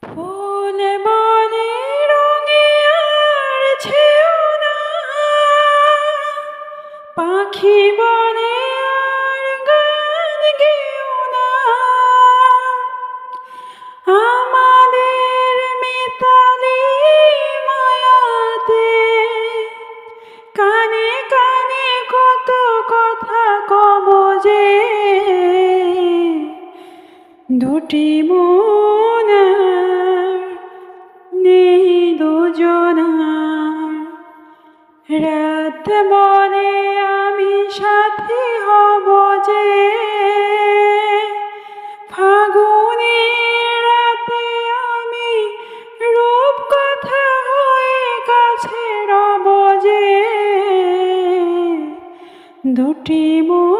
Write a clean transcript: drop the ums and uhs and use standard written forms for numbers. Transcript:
ফুল বনে রঙে আর ছেও না, পাখি বনে আর গান গেও না। আমাদের মিতালি মায়াতে কানে কানে কত কথা কব যে, দুটি মন নেই দুজনার। রাত বলে আমি সাথী হব যে, ফাগুনের রাতে আমি রূপকথা হয়ে কাছে রব যে, দুটি মন